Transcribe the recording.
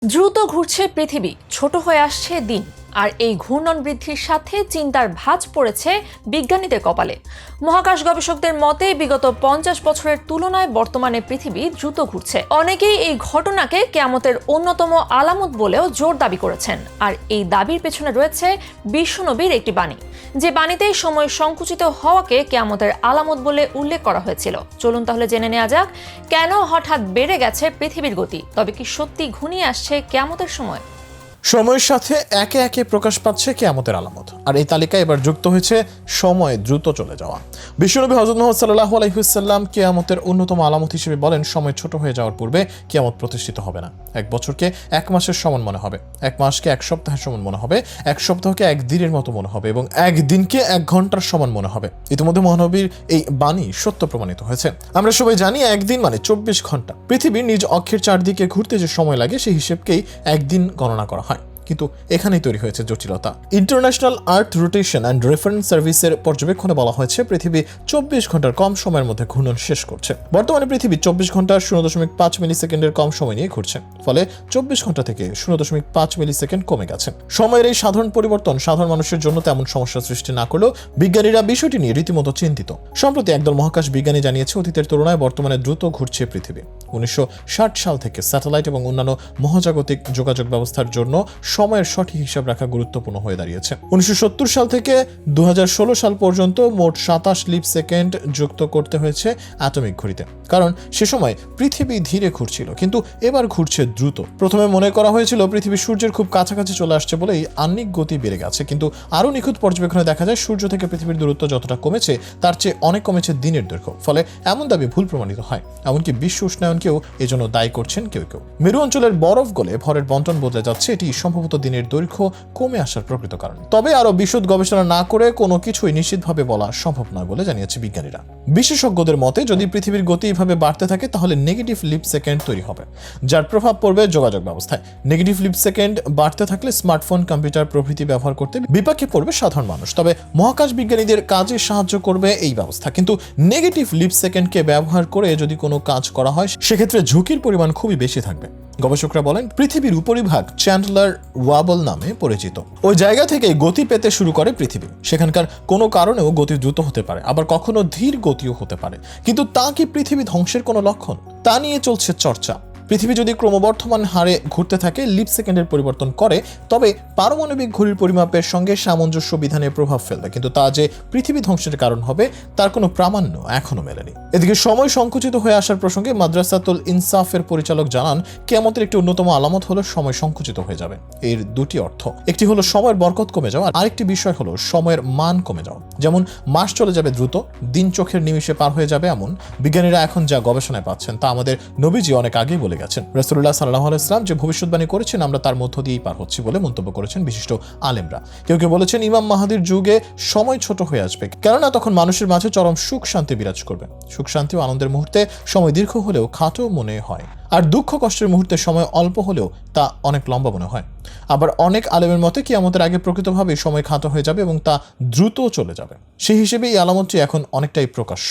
দ্রুত ঘুরছে পৃথিবী, ছোট হয়ে আসছে দিন। আর এই ঘূর্ণন বৃদ্ধির সাথে চিন্তার ভাঁজ পড়েছে বিজ্ঞানীদের কপালে। মহাকাশ গবেষকদের মতে বিগত 50 বছরের তুলনায় বর্তমানে পৃথিবী দ্রুত ঘুরছে। অনেকেই এই ঘটনাকে কিয়ামতের অন্যতম আলামত বলেও জোর দাবি করেছেন। আর এই দাবির পেছনে রয়েছে বিশ্বনবীর একটি বাণী, যে বাণীতে সময় সংকুচিত হওয়াকে কিয়ামতের আলামত বলে উল্লেখ করা হয়েছিল। চলুন তাহলে জেনে নেওয়া যাক কেন হঠাৎ বেড়ে গেছে পৃথিবীর গতি। তবে কি সত্যি ঘনিয়ে আসছে কিয়ামতের সময়? সময়ের সাথে একে একে প্রকাশ পাচ্ছে কিয়ামতের আলামত, আর এই তালিকায় এবার যুক্ত হয়েছে সময় দ্রুত চলে যাওয়া। বিশ্বনবী হযরত মুহাম্মদ সাল্লাল্লাহু আলাইহি ওয়াসাল্লাম কিয়ামতের অন্যতম আলামত হিসেবে বলেন, সময় ছোট হয়ে যাওয়ার পূর্বে কিয়ামত প্রতিষ্ঠিত হবে না। এক বছরকে এক মাসের সমান মনে হবে, এক মাসকে এক সপ্তাহের সমান মনে হবে, এক সপ্তাহকে এক দিনের মতো মনে হবে এবং এক দিনকে এক ঘন্টার সমান মনে হবে। ইতিমধ্যে মহানবীর এই বাণী সত্য প্রমাণিত হয়েছে। আমরা সবাই জানি একদিন মানে 24 ঘন্টা। পৃথিবীর নিজ অক্ষের চারদিকে ঘুরতে যে সময় লাগে সেই হিসেবকেই একদিন গণনা করা হয়। কিন্তু এখানেই তৈরি হয়েছে জটিলতা। International earth rotation and reference সার্ভিসের পর্যবেক্ষণে বলা হয়েছে পৃথিবী 24 ঘন্টার কম সময়ের মধ্যে ঘূর্ণন শেষ করছে। বর্তমানে পৃথিবী 24 ঘন্টা 0.5 মিলি সেকেন্ডের কম সময় নিয়ে ঘুরছে, ফলে 24 ঘন্টা থেকে 0.5 মিলি সেকেন্ড কমে গেছে। সময়ের এই সাধারণ পরিবর্তন সাধারণ মানুষের জন্য তেমন সমস্যা সৃষ্টি না করলেও বিজ্ঞানীরা বিষয়টি নিয়ে রীতিমতো চিন্তিত। সম্প্রতি একদল মহাকাশ বিজ্ঞানী জানিয়েছে, অতীতের তুলনায় বর্তমানে দ্রুত ঘুরছে পৃথিবী। 1960 সাল থেকে স্যাটেলাইট এবং অন্যান্য মহাজাগতিক যোগাযোগ ব্যবস্থার জন্য সময়ের সঠিক হিসাব রাখা গুরুত্বপূর্ণ হয়ে দাঁড়িয়েছে। 1970 সাল থেকে 2016 সাল পর্যন্ত মোট 27 লিপ সেকেন্ড যুক্ত করতে হয়েছে অ্যাটমিক ঘড়িতে, কারণ সে সময় পৃথিবী ধীরে ঘুরছিল, কিন্তু এবার ঘুরছে দ্রুত। প্রথমে মনে করা হয়েছিল পৃথিবী সূর্যের খুব কাছাকাছি চলে আসছে বলেই আহ্নিক গতি বেড়ে গেছে, কিন্তু আরও নিখুঁত পর্যবেক্ষণে দেখা যায় সূর্য থেকে পৃথিবীর দূরত্ব যতটা কমেছে তার চেয়ে অনেক কমেছে দিনের দৈর্ঘ্য। ফলে এমন দাবি ভুল প্রমাণিত হয়। এমনকি বিশ্ব উষ্ণায়নকেও এজন্য দায়ী করছেন কেউ কেউ। মেরু অঞ্চলের বরফ গলে ভরের বন্টন বদলে যাচ্ছে, এটি সম্ভবত দিনের দৈর্ঘ্য কমে আসার প্রকৃত কারণ। তবে আরো বিশদ গবেষণা না করে কোনো কিছুই নিশ্চিতভাবে বলা সম্ভব নয় বলে জানিয়েছে বিজ্ঞানীরা। বিশেষজ্ঞদের মতে যদি পৃথিবীর গতি এইভাবে বাড়তে থাকে তাহলে নেগেটিভ লিপ সেকেন্ড তৈরি হবে, যার প্রভাব পড়বে যোগাযোগ ব্যবস্থায়। নেগেটিভ লিপ সেকেন্ড বাড়তে থাকলে স্মার্টফোন, কম্পিউটার প্রভৃতি ব্যবহার করতে বিপাকে পড়বে সাধারণ মানুষ। তবে মহাকাশ বিজ্ঞানীদের কাজে সাহায্য করবে এই ব্যবস্থা, কিন্তু নেগেটিভ লিপ সেকেন্ডকে ব্যবহার করে যদি কোনো কাজ করা হয় সেক্ষেত্রে ঝুঁকির পরিমাণ খুবই বেশি থাকবে। গবেষকরা বলেন, পৃথিবীর উপরিভাগ চ্যান্ডলার ওয়াবল নামে পরিচিত। ওই জায়গা থেকে গতি পেতে শুরু করে পৃথিবী। সেখানকার কোনো কারণেও গতি দ্রুত হতে পারে, আবার কখনো ধীর গতিও হতে পারে। কিন্তু তা কি পৃথিবী ধ্বংসের কোনো লক্ষণ? তা নিয়ে চলছে চর্চা। পৃথিবী যদি ক্রমবর্ধমান হারে ঘুরতে থাকে, লিপ সেকেন্ডের পরিবর্তন করে, তবে পারমাণবিক ঘড়ির পরিমাপের সঙ্গে সামঞ্জস্য বিধানে প্রভাব ফেলবে, কিন্তু তা যে পৃথিবী ধ্বংসের কারণ হবে তার কোনো প্রামাণ্য এখনো মেলেনি। এদিকে সময় সংকুচিত হয়ে আসার প্রসঙ্গে মাদ্রাসাতুল ইনসাফের পরিচালক জানান, কিয়ামতের একটি অন্যতম আলামত হলো সময় সংকুচিত হয়ে যাবে। এর দুটি অর্থ, একটি হলো সময়ের বরকত কমে যাওয়া, আর আরেকটি বিষয় হলো সময়ের মান কমে যাওয়া। যেমন মাস চলে যাবে দ্রুত, দিন চোখের নিমিষে পার হয়ে যাবে, এমন বিজ্ঞানীরা এখন যা গবেষণায় পাচ্ছেন তা আমাদের নবীজি অনেক আগেই বলে গেছেন। রাসূলুল্লাহ সাল্লাল্লাহু আলাইহি ওয়াসাল্লাম যে ভবিষ্যৎবাণী করেছেন আমরা তার মধ্য দিয়েই পার হচ্ছি বলে মন্তব্য করেছেন বিশিষ্ট আলেমরা। কেউ কেউ বলেছেন ইমাম মাহাদির যুগে সময় ছোট হয়ে আসবে, কেননা তখন মানুষের মাঝে চরম সুখ শান্তি বিরাজ করবে। সুখ শান্তি ও আনন্দের মুহূর্তে সময় দীর্ঘ হলেও খাটো মনে হয়, আর দুঃখ কষ্টের মুহূর্তে সময় অল্প হলেও তা অনেক লম্বা মনে হয়। আবার অনেক আলেমের মতে কিয়ামতের আগে প্রকৃতভাবে সময় খাটো হয়ে যাবে এবং তা দ্রুত চলে যাবে। সেই হিসেবে এই আলামতটি এখন অনেকটাই প্রকাশ্য।